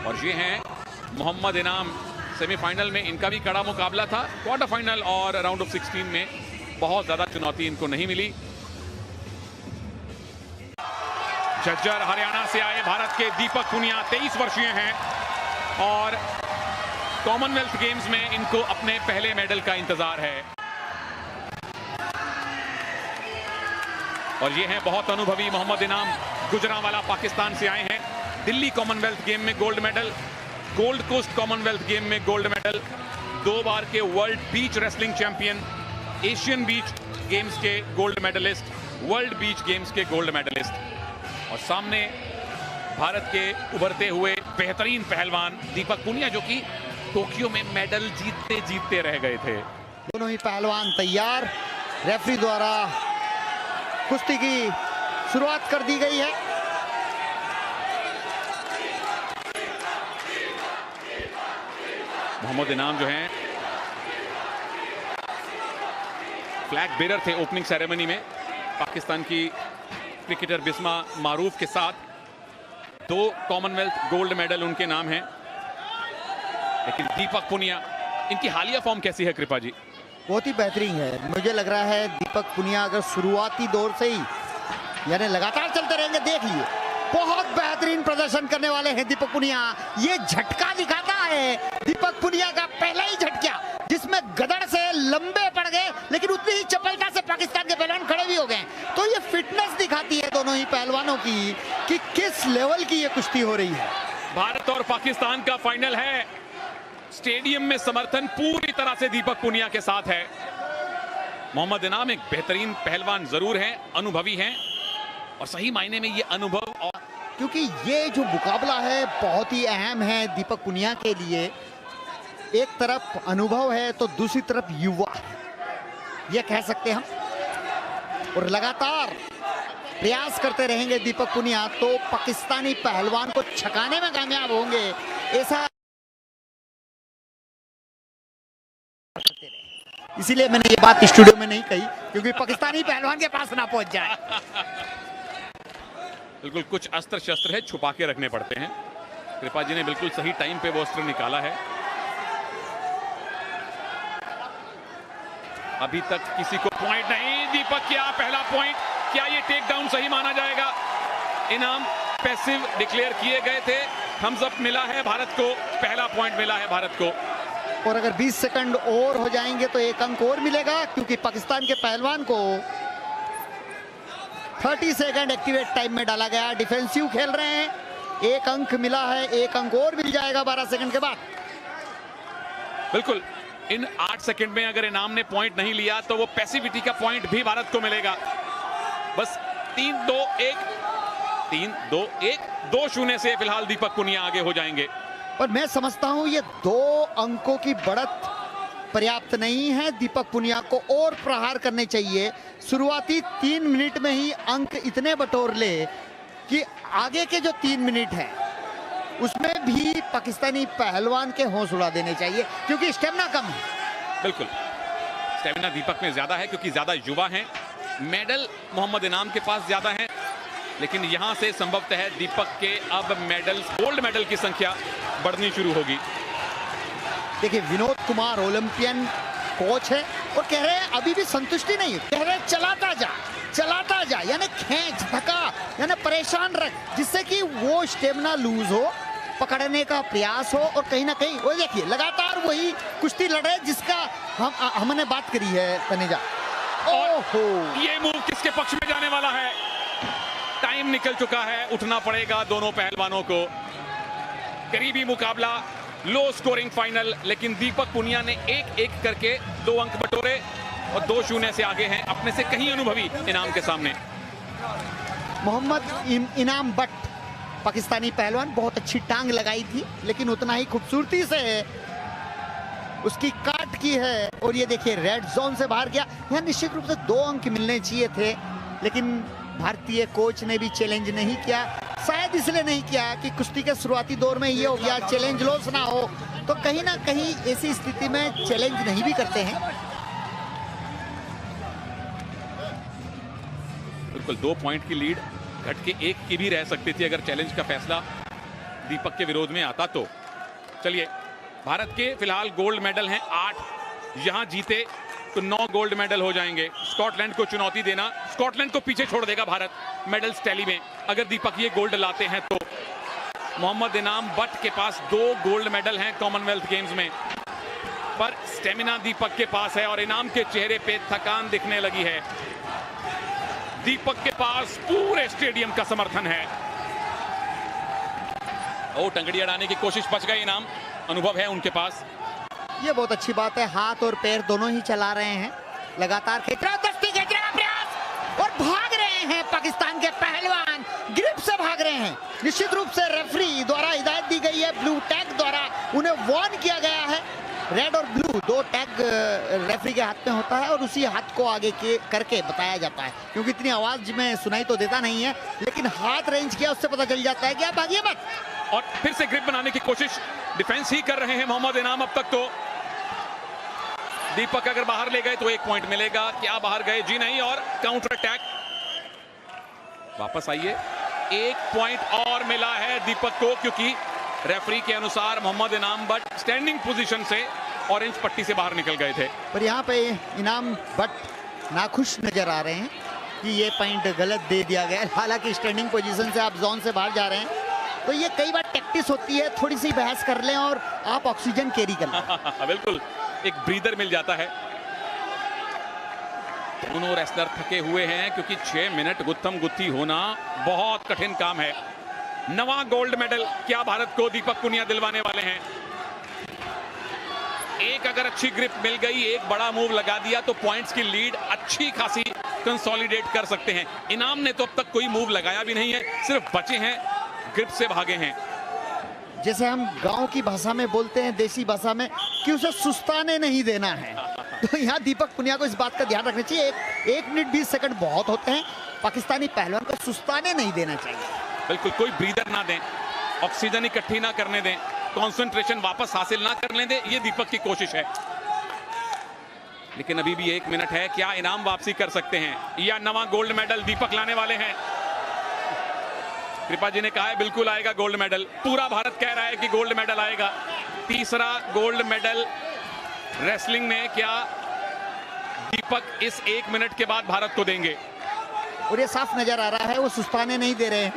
और ये हैं मोहम्मद इनाम। सेमीफाइनल में इनका भी कड़ा मुकाबला था, क्वार्टर फाइनल और राउंड ऑफ 16 में बहुत ज्यादा चुनौती इनको नहीं मिली। झज्जर हरियाणा से आए भारत के दीपक पुनिया 23 वर्षीय हैं और कॉमनवेल्थ गेम्स में इनको अपने पहले मेडल का इंतजार है। और ये हैं बहुत अनुभवी मोहम्मद इनाम, गुजरांवाला पाकिस्तान से आए हैं। दिल्ली कॉमनवेल्थ गेम में gold medal, Gold Coast commonwealth game में गोल्ड मेडल, 2 बार के world beach wrestling champion, Asian beach games के gold medallist, world beach games के गोल्ड मेडलिस्ट। और सामने भारत के उभरते हुए बेहतरीन पहलवान दीपक पुनिया, जो कि टोक्यो में मेडल जीतते जीतते रह गए थे। दोनों ही पहलवान तैयार, रेफरी द्वारा कुश्ती की शुरुआत कर दी गई है। मोहम्मद इनाम जो हैं फ्लैग बेरर थे ओपनिंग सेरेमनी में। पाकिस्तान की क्रिकेटर बिस्मा मारूफ के साथ 2 कॉमनवेल्थ गोल्ड मेडल उनके नाम हैं। लेकिन दीपक पुनिया, इनकी हालिया फॉर्म कैसी है कृपा जी? बहुत ही बेहतरीन है। मुझे लग रहा है दीपक पुनिया अगर शुरुआती दौर से ही यानी लगातार चलते रहेंगे, देख लिए बहुत बेहतरीन प्रदर्शन करने वाले हैं दीपक पुनिया। ये झटका दिखाता है दीपक पुनिया का पहला ही झटका, जिसमें गदड़ से लंबे पड़ गए, लेकिन उतनी ही चपलता से पाकिस्तान के पहलवान खड़े भी हो गए। तो ये फिटनेस दिखाती है दोनों ही पहलवानों की कि किस लेवल की ये कुश्ती हो रही है। भारत और पाकिस्तान का फाइनल है। स्टेडियम में समर्थन पूरी तरह से दीपक पुनिया के साथ है। मोहम्मद इनाम एक बेहतरीन पहलवान जरूर हैं, अनुभवी हैं, और सही मायने में ये अनुभव और क्योंकि ये जो मुकाबला है बहुत ही अहम है दीपक पुनिया के लिए। एक तरफ अनुभव है तो दूसरी तरफ युवा है, ये कह सकते हम। और लगातार प्रयास करते रहेंगे दीपक पुनिया तो पाकिस्तानी पहलवान को छकाने में कामयाब होंगे, ऐसा इसीलिए मैंने ये बात स्टूडियो में नहीं कही, क्योंकि पाकिस्तानी पहलवान के पास ना पहुंच जाए। बिल्कुल कुछ अस्त्र शस्त्र है, छुपा के रखने पड़ते हैं। कृपा जी ने बिल्कुल सही टाइम पे वो अस्त्र निकाला है। अभी तक किसी को पॉइंट नहीं। दीपक क्या पहला पॉइंट, क्या ये टेक डाउन सही माना जाएगा? इनाम पैसिव डिक्लेयर किए गए थे, थम्स अप मिला है भारत को, पहला पॉइंट मिला है भारत को। और अगर 20 सेकंड और हो जाएंगे तो 1 अंक और मिलेगा, क्योंकि पाकिस्तान के पहलवान को 30 सेकंड एक्टिवेट टाइम में डाला गया। डिफेंसिव खेल रहे हैं, 1 अंक मिला है, 1 अंक और मिल जाएगा 12 सेकंड के बाद। बिल्कुल, इन 8 सेकंड में अगर इनाम ने पॉइंट नहीं लिया तो वो पैसिविटी का पॉइंट भी भारत को मिलेगा। बस 3-2-1 2-0 से फिलहाल दीपक पुनिया आगे हो जाएंगे। और मैं समझता हूं ये 2 अंकों की बढ़त पर्याप्त नहीं है। दीपक पुनिया को और प्रहार करने चाहिए। शुरुआती 3 मिनट में ही अंक इतने बटोर ले कि आगे के जो 3 मिनट है उसमें भी पाकिस्तानी पहलवान के होश उड़ा देने चाहिए, क्योंकि स्टेमिना कम है। बिल्कुल, स्टेमिना दीपक में ज्यादा है क्योंकि ज्यादा युवा हैं। मेडल मोहम्मद इनाम के पास ज्यादा हैं, लेकिन यहां से संभवतः दीपक के अब मेडल, गोल्ड मेडल की संख्या बढ़नी शुरू होगी। देखिए विनोद कुमार ओलंपियन कोच है और कह रहे हैं अभी भी संतुष्टि नहीं है, कह रहे हैं चलाता जा, यानी खींच धक्का, यानी परेशान रख, जिससे कि वो स्टेमिना लूज हो, पकड़ने का प्रयास हो। और कहीं ना कहीं वो देखिए लगातार वही कुश्ती लड़ रहे जिसका हमने बात करी है तनेजा। ओहो, ये मूव किसके पक्ष में जाने वाला है? टाइम निकल चुका है, उठना पड़ेगा दोनों पहलवानों को। करीबी मुकाबला, लो स्कोरिंग फाइनल, लेकिन दीपक पुनिया ने 1-1 करके 2 अंक बटोरे और 2-0 से आगे हैं अपने से कहीं अनुभवी इनाम के सामने। मोहम्मद इनाम बट पाकिस्तानी पहलवान, बहुत अच्छी टांग लगाई थी, लेकिन उतना ही खूबसूरती से उसकी काट की है। और ये देखिए रेड जोन से बाहर गया। यहाँ निश्चित रूप से 2 अंक मिलने चाहिए थे, लेकिन भारतीय कोच ने भी चैलेंज नहीं किया। शायद इसलिए नहीं किया कि कुश्ती के शुरुआती दौर में ये हो गया चैलेंज लॉस ना हो, तो कहीं ना कहीं ऐसी स्थिति में चैलेंज नहीं भी करते हैं। बिल्कुल 2 पॉइंट की लीड घट के 1 की भी रह सकती थी अगर चैलेंज का फैसला दीपक के विरोध में आता तो। चलिए, भारत के फिलहाल गोल्ड मेडल हैं 8, यहां जीते तो 9 गोल्ड मेडल हो जाएंगे। स्कॉटलैंड को चुनौती देना, स्कॉटलैंड को पीछे छोड़ देगा भारत मेडल्स टैली में अगर दीपक ये गोल्ड लाते हैं तो। मोहम्मद इनाम बट के पास 2 गोल्ड मेडल हैं कॉमनवेल्थ गेम्स में, पर स्टेमिना दीपक के पास है और इनाम के चेहरे पे थकान दिखने लगी है। दीपक के पास पूरे स्टेडियम का समर्थन है। ओ, टंगड़ी अड़ाने की कोशिश, बच गए इनाम, अनुभव है उनके पास। ये बहुत अच्छी बात है, हाथ और पैर दोनों ही चला रहे हैं, लगातार खींचने का प्रयास और भाग रहे हैं पाकिस्तान के पहलवान, ग्रिप से भाग रहे हैं। निश्चित रूप से रेफरी द्वारा हिदायत दी गई है, ब्लू टैग द्वारा उन्हें वार्न किया गया है। रेड और ब्लू 2 टैग रेफरी के हाथ में होता है और उसी हाथ को आगे के करके बताया जाता है, क्योंकि इतनी आवाज में सुनाई तो देता नहीं है, लेकिन हाथ रेंज किया उससे पता चल जाता है कि आप भागिए मत। और फिर से ग्रिप बनाने की कोशिश, डिफेंस ही कर रहे हैं मोहम्मद इनाम अब तक तो। दीपक अगर बाहर ले गए तो 1 पॉइंट मिलेगा, क्या बाहर गए? जी नहीं, और काउंटर अटैक। वापस आइए, 1 पॉइंट और मिला है दीपक को, क्योंकि रेफरी के अनुसार मोहम्मद इनाम बट स्टैंडिंग पोजीशन से ऑरेंज पट्टी से बाहर निकल गए थे। पर यहाँ पे इनाम बट नाखुश नजर आ रहे हैं कि ये पॉइंट गलत दे दिया गया। हालांकि स्टैंडिंग पोजीशन से आप जोन से बाहर जा रहे हैं, तो ये कई बार टैक्टिस होती है, थोड़ी सी बहस कर लें और आप ऑक्सीजन कैरी कर लें। बिल्कुल, एक ब्रीदर मिल जाता है। दोनों रेसलर थके हुए हैं, क्योंकि 6 मिनट गुत्थम गुत्थी होना बहुत कठिन काम है। 9वां गोल्ड मेडल क्या भारत को दीपक पुनिया दिलवाने वाले हैं? एक अगर अच्छी ग्रिप मिल गई, एक बड़ा मूव लगा दिया तो पॉइंट्स की लीड अच्छी खासी कंसोलिडेट कर सकते हैं। इनाम ने तो अब तक कोई मूव लगाया भी नहीं है, सिर्फ बचे हैं, ग्रिप से भागे हैं। जैसे हम गांव की भाषा में बोलते हैं, देसी भाषा में, कि उसे सुस्ताने नहीं देना है। तो यहाँ दीपक पुनिया को इस बात का ध्यान रखना चाहिए। 1 मिनट 20 सेकंड बहुत होते हैं, पाकिस्तानी पहलवान को सुस्ताने नहीं देना चाहिए। बिल्कुल, कोई ब्रीदर ना दें, ऑक्सीजन इकट्ठी ना करने दें, कंसंट्रेशन वापस हासिल ना करने दें, ये दीपक की कोशिश है। लेकिन अभी भी 1 मिनट है, क्या इनाम वापसी कर सकते हैं या 9वां गोल्ड मेडल दीपक लाने वाले हैं? कृपा जी ने कहा है बिल्कुल आएगा गोल्ड मेडल, पूरा भारत कह रहा है कि गोल्ड मेडल आएगा। 3रा गोल्ड मेडल रेसलिंग में क्या दीपक इस 1 मिनट के बाद भारत को देंगे? और ये साफ नजर आ रहा है वो सुस्ताने नहीं दे रहे हैं,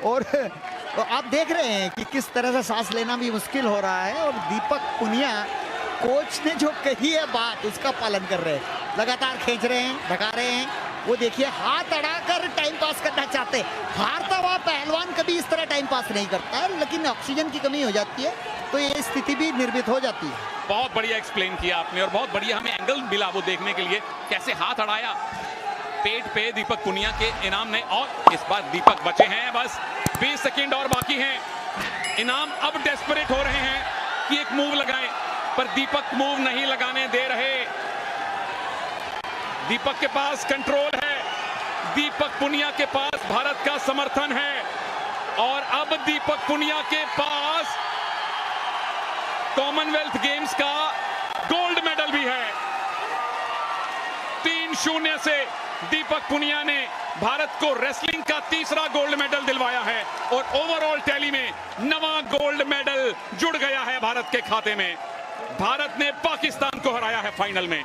और तो आप देख रहे हैं कि किस तरह से सांस लेना भी मुश्किल हो रहा है। और दीपक पुनिया कोच ने जो कही है बात, उसका पालन कर रहे हैं, लगातार खींच रहे हैं, ढका रहे हैं। वो देखिए, हाथ अड़ाकर टाइम पास करना चाहते हैं। हारता हुआ पहलवान कभी इस तरह टाइम पास नहीं करता है, लेकिन ऑक्सीजन की कमी हो जाती है तो ये स्थिति भी निर्मित हो जाती है। बहुत बढ़िया एक्सप्लेन किया आपने, और बहुत बढ़िया हमें एंगल मिला वो देखने के लिए, कैसे हाथ अड़ाया पेट पे दीपक पुनिया के इनाम ने। और इस बार दीपक बचे हैं, बस 20 सेकंड और बाकी हैं। इनाम अब डेस्परेट हो रहे हैं कि एक मूव लगाएं, पर दीपक मूव नहीं लगाने दे रहे। दीपक के पास कंट्रोल है, दीपक पुनिया के पास भारत का समर्थन है, और अब दीपक पुनिया के पास कॉमनवेल्थ गेम्स का गोल्ड मेडल भी है। 3-0 से दीपक पुनिया ने भारत को रेसलिंग का 3रा गोल्ड मेडल दिलवाया है, और ओवरऑल टैली में 9वां गोल्ड मेडल जुड़ गया है भारत के खाते में। भारत ने पाकिस्तान को हराया है फाइनल में।